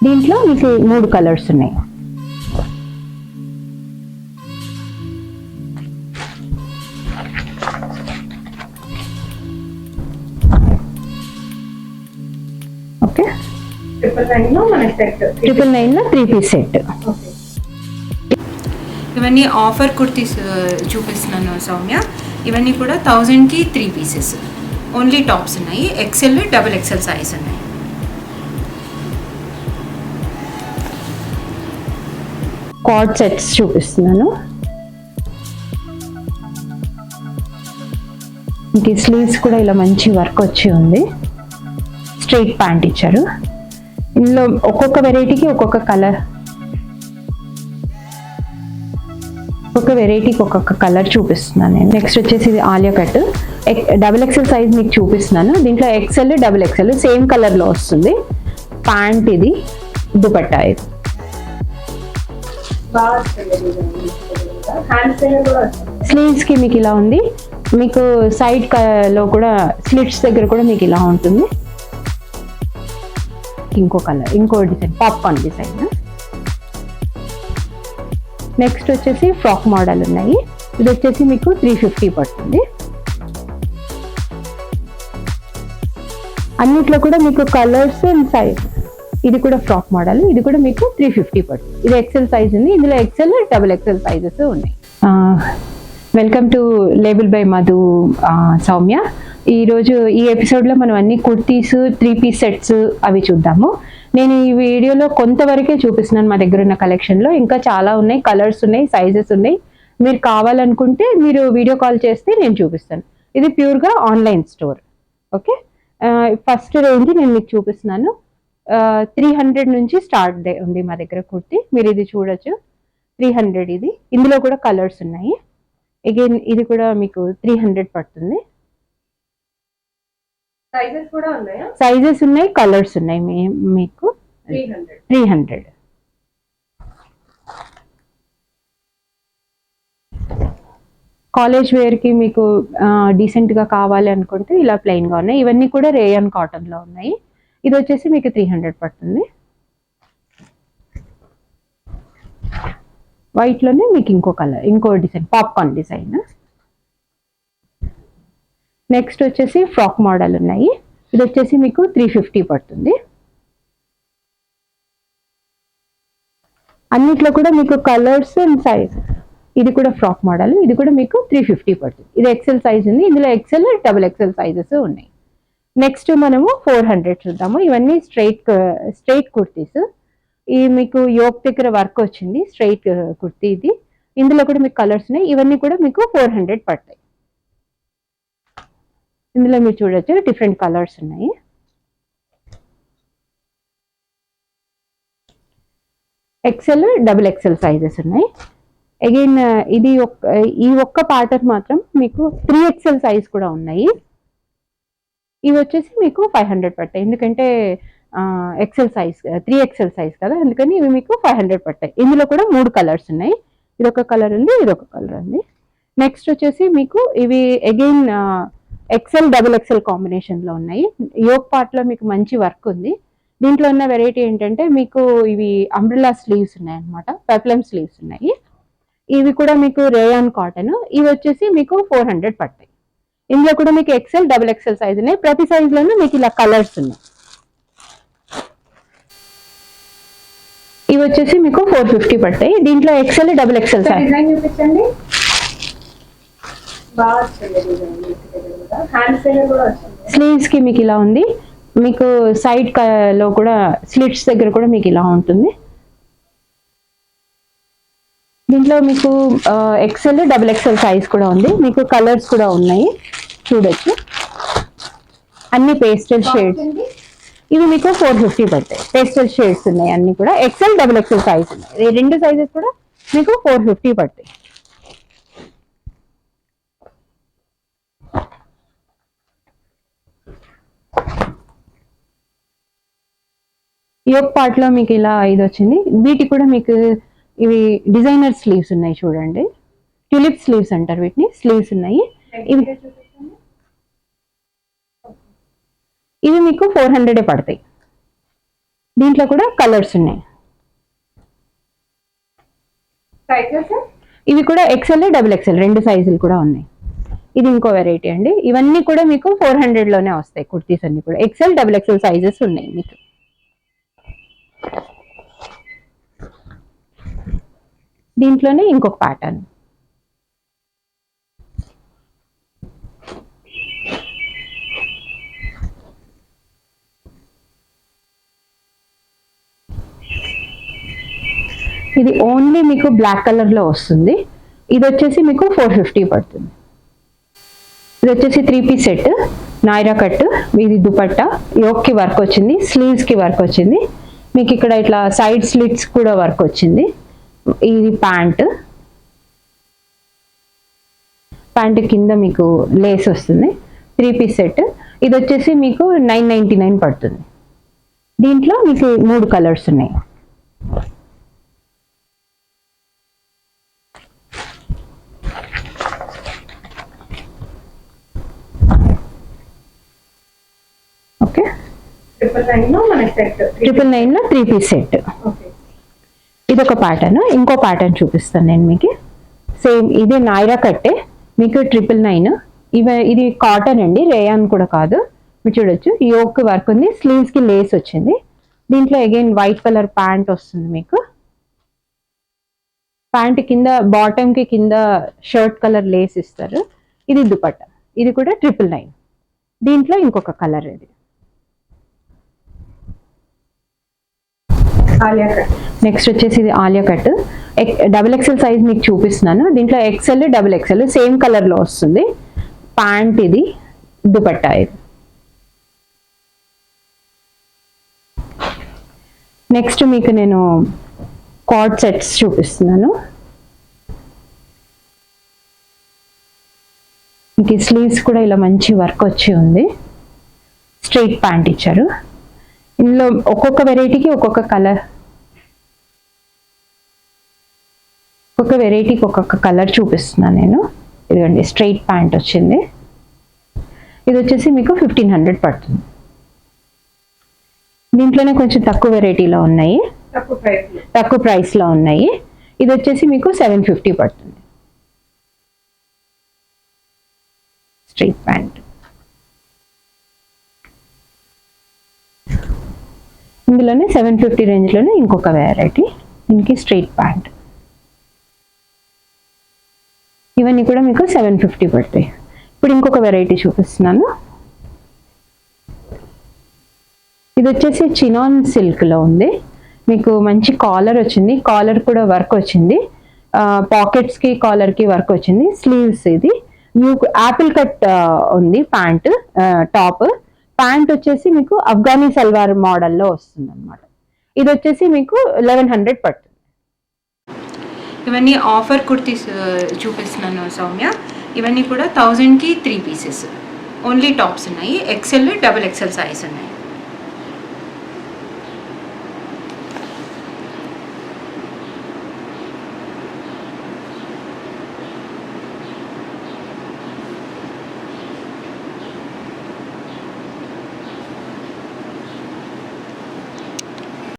దీంట్లో మీకు 3 కలర్స్ ఉన్నాయి. Okay, 999 3 piece set. ఇవన్నీ ఆఫర్ కుర్తీస్ చూపిస్తున్నాను సౌమ్య. ఇవన్నీ కూడా 1000కి 3 పీసెస్. ఓన్లీ టాప్స్ ఉన్నాయి. XL XXL సైజ్ ఉన్నాయి. కార్డ్ సెట్స్ చూపిస్తున్నాను. ఇంక స్లీవ్స్ కూడా ఇలా మంచి వర్క్ వచ్చి ఉంది. స్ట్రైట్ ప్యాంట్ ఇచ్చారు. ఇందులో ఒక్కొక్క వెరైటీకి ఒక్కొక్క కలర్, ఒక్కొక్క కలర్ చూపిస్తున్నాను నేను. నెక్స్ట్ వచ్చేసి ఇది ఆలియా కట్ XXL సైజ్ మీకు చూపిస్తున్నాను. దీంట్లో XL XXL సేమ్ కలర్ లో వస్తుంది. ప్యాంట్ ఇది, దుపట్టా ఇది. స్లీవ్స్ కి మీకు ఇలా ఉంది. మీకు సైడ్ లో కూడా స్లిట్స్ దగ్గర కూడా మీకు ఇలా ఉంటుంది. ఇంకో కలర్, ఇంకో డిజైన్, పాప్కార్న్ డిజైన్. నెక్స్ట్ వచ్చేసి ఫ్రాక్ మోడల్ ఉన్నాయి. ఇది వచ్చేసి మీకు 350 పడుతుంది. అన్నిట్లో కూడా మీకు కలర్స్ అండ్ సైజ్. ఇది కూడా ఫ్రాక్ మోడల్, ఇది కూడా మీకు 350 పడుతుంది. ఇది XL సైజ్ ఉంది. ఇందులో XL XXL సైజెస్ ఉన్నాయి. Welcome to label by Madhu Soumya. ఈరోజు ఈ ఎపిసోడ్లో మనం అన్ని కుర్తీస్ 3 పీస్ సెట్స్ అవి చూద్దాము. నేను ఈ వీడియోలో కొంతవరకే చూపిస్తున్నాను మా దగ్గర ఉన్న కలెక్షన్లో. ఇంకా చాలా ఉన్నాయి, కలర్స్ ఉన్నాయి, సైజెస్ ఉన్నాయి. మీరు కావాలనుకుంటే మీరు వీడియో కాల్ చేస్తే నేను చూపిస్తాను. ఇది ప్యూర్గా online store. Okay, first range నేను మీకు చూపిస్తున్నాను. 300 నుంచి స్టార్ట్ ఉంది మా దగ్గర కుర్తీ. మీరు ఇది చూడొచ్చు, 300 ఇది. ఇందులో కూడా కలర్స్ ఉన్నాయి. అగైన్ ఇది కూడా మీకు 300 పడుతుంది. సైజెస్ ఉన్నాయి, కలర్స్ ఉన్నాయి. మీకు 300. కాలేజ్ వేర్ కి మీకు డీసెంట్ గా కావాలి అనుకుంటే ఇలా ప్లెయిన్ గా ఉన్నాయి. ఇవన్నీ కూడా రేయన్ కాటన్ లో ఉన్నాయి. ఇది వచ్చేసి మీకు 300 పడుతుంది. వైట్ లోనే మీకు ఇంకో కలర్, ఇంకో డిజైన్, పాప్కార్న్ డిజైన్. నెక్స్ట్ వచ్చేసి ఫ్రాక్ మోడల్ ఉన్నాయి. ఇది వచ్చేసి మీకు 350 పడుతుంది. అన్నిట్లో కూడా మీకు కలర్స్ అండ్ సైజ్. ఇది కూడా ఫ్రాక్ మోడల్, ఇది కూడా మీకు 350 పడుతుంది. ఇది XL సైజ్ ఉంది. ఇందులో XL XXL సైజెస్ ఉన్నాయి. నెక్స్ట్ మనము 400 చూద్దాము. ఇవన్నీ స్ట్రైట్ కుర్తీస్. ఈ మీకు యోక్ దగ్గర వర్క్ వచ్చింది, స్ట్రైట్ కుర్తీ ఇది. ఇందులో కూడా మీకు కలర్స్ ఉన్నాయి. ఇవన్నీ కూడా మీకు 400 పడతాయి. ఇందులో మీరు చూడొచ్చు డిఫరెంట్ కలర్స్ ఉన్నాయి. XL XXL సైజెస్ ఉన్నాయి. అగైన్ ఇది ఈ ఒక్క ప్యాటర్న్ మాత్రం మీకు 3XL సైజ్ కూడా ఉన్నాయి. ఇవి వచ్చేసి మీకు 500 పడతాయి. ఎందుకంటే XL సైజ్, 3XL సైజ్ కదా, అందుకని ఇవి మీకు 500 పడతాయి. ఇందులో కూడా 3 కలర్స్ ఉన్నాయి. ఇది ఒక కలర్ ఉంది, ఇది ఒక కలర్ ఉంది. నెక్స్ట్ వచ్చేసి మీకు ఇవి అగైన్ XL XXL కాంబినేషన్ లో ఉన్నాయి. యోక్ పార్ట్ లో మీకు మంచి వర్క్ ఉంది. దీంట్లో ఉన్న వెరైటీ ఏంటంటే మీకు ఇవి అంబ్రెల్లా స్లీవ్స్ ఉన్నాయి అనమాట, పెప్లమ్ స్లీవ్స్ ఉన్నాయి. ఇవి కూడా మీకు రేయాన్ కాటన్. ఇవి వచ్చేసి మీకు 400 పడతాయి. ఇందులో కూడా మీకు XL XXL సైజ్ ఉన్నాయి. ప్రతి సైజ్ లోనూ మీకు ఇలా కలర్స్ ఉన్నాయి. ఇవి వచ్చేసి మీకు 450 పడతాయి. దీంట్లో XL XXL సైజ్. చూపించండి. స్లీవ్స్ కి మీకు ఇలా ఉంది. మీకు సైడ్ లో కూడా స్లిట్స్ దగ్గర కూడా మీకు ఇలా ఉంటుంది. దీంట్లో మీకు XL XXL సైజ్ కూడా ఉంది. మీకు కలర్స్ కూడా ఉన్నాయి, చూడొచ్చు. అన్ని పేస్టల్ షేడ్స్. ఇవి మీకు 450 పడతాయి. పేస్టల్ షేడ్స్ ఉన్నాయి అన్ని కూడా. XL XXL సైజ్ ఉన్నాయి. ఈ రెండు సైజెస్ కూడా మీకు 450 పడతాయి. యోక్ పార్ట్ లో మీకు ఇలా ఇది వచ్చింది. వీటి కూడా మీకు ఇవి డిజైనర్ స్లీవ్స్ ఉన్నాయి చూడండి. ట్యూలిప్ స్లీవ్స్ అంటారు వీటిని. స్లీవ్స్ ఉన్నాయి. ఇవి మీకు 400 పడతాయి. దీంట్లో కూడా కలర్స్ ఉన్నాయి. ఇవి కూడా ఎక్సెల్ డబుల్ ఎక్సెల్ రెండు సైజులు కూడా ఉన్నాయి. ఇది ఇంకో వెరైటీ అండి. ఇవన్నీ కూడా మీకు 400లోనే వస్తాయి కుర్తీస్ అన్ని కూడా. ఎక్సెల్ డబుల్ ఎక్సెల్ సైజెస్ ఉన్నాయి మీకు. దీంట్లోనే ఇంకొక ప్యాటర్న్. ఇది ఓన్లీ మీకు బ్లాక్ కలర్లో వస్తుంది. ఇది వచ్చేసి మీకు 450 పడుతుంది. ఇది వచ్చేసి 3 పీస్ సెట్, నాయరా కట్. ఇది దుపట్టా, యోక్కి వర్క్ వచ్చింది, స్లీవ్స్కి వర్క్ వచ్చింది. మీకు ఇక్కడ ఇట్లా సైడ్ స్లిట్స్ కూడా వర్క్ వచ్చింది. ఇది ప్యాంట్ కింద మీకు లేస్ వస్తుంది. 3 పీస్ సెట్. ఇది వచ్చేసి మీకు 999 పడుతుంది. దీంట్లో మీకు 3 కలర్స్ ఉన్నాయి. ఓకే, 999లో 3 పీస్ సెట్. ఇది ఒక ప్యాటర్న్. ఇంకో ప్యాటర్న్ చూపిస్తాను నేను మీకు. సేమ్ ఇది నాయరా కట్టే, మీకు 999. ఇది కాటన్ అండి, రేయాన్ కూడా కాదు. మీరు చూడొచ్చు యోక్ వర్క్ ఉంది, స్లీవ్స్ కి లేస్ వచ్చింది. దీంట్లో అగైన్ వైట్ కలర్ ప్యాంట్ వస్తుంది మీకు. ప్యాంట్ కింద బాటమ్ కి కింద షర్ట్ కలర్ లేస్ ఇస్తారు. ఇది దుపట్టా, ఇది కూడా 999. దీంట్లో ఇంకొక కలర్. ఇది నెక్స్ట్ వచ్చేసి ఇది Alia cut. Double XL size మీకు చూపిస్తున్నాను. దీంట్లో XL double XL same colour లో వస్తుంది. ప్యాంట్ ఇది, దుపట్టా ఇది. నెక్స్ట్ మీకు నేను కార్డ్ సెట్స్ చూపిస్తున్నాను. మీకు స్లీవ్స్ కూడా ఇలా మంచి వర్క్ వచ్చి ఉంది. స్ట్రైట్ ప్యాంట్ ఇచ్చారు. ఇందులో ఒక్కొక్క వెరైటీకి ఒక్కొక్క కలర్, ఒక్కొక్క వెరైటీకి ఒక్కొక్క కలర్ చూపిస్తున్నాను నేను. ఇదిగోండి స్ట్రైట్ ప్యాంట్ వచ్చింది. ఇది వచ్చేసి మీకు 1500 పడుతుంది. దీంట్లోనే కొంచెం తక్కువ వెరైటీలో ఉన్నాయి, తక్కువ ప్రైస్లో ఉన్నాయి. ఇది వచ్చేసి మీకు 750 పడుతుంది. Straight pant. ఇందులోనే 750 రేంజ్లోనే ఇంకొక వెరైటీ, దీనికి స్ట్రైట్ ప్యాంట్. ఇవన్నీ కూడా మీకు 750 పడతాయి. ఇప్పుడు ఇంకొక వెరైటీ చూపిస్తున్నాను. ఇది వచ్చేసి చినాన్ సిల్క్లో ఉంది. మీకు మంచి కాలర్ వచ్చింది, కాలర్ కూడా వర్క్ వచ్చింది. పాకెట్స్కి కాలర్కి వర్క్ వచ్చింది. స్లీవ్స్ ఇది యాపిల్ కట్ ఉంది. ప్యాంట్ టాప్, ప్యాంట్ వచ్చేసి మీకు అఫ్ఘానీ సల్వార్ మోడల్లో వస్తుంది అనమాట. ఇది వచ్చేసి మీకు 1100 పడుతుంది. ఇవన్నీ ఆఫర్ కుర్తీస్ చూపిస్తున్నాను సౌమ్య. ఇవన్నీ కూడా 1000కి 3 పీసెస్. ఓన్లీ టాప్స్ ఉన్నాయి. ఎక్సెల్ డబుల్ ఎక్సెల్ సైజ్ ఉన్నాయి.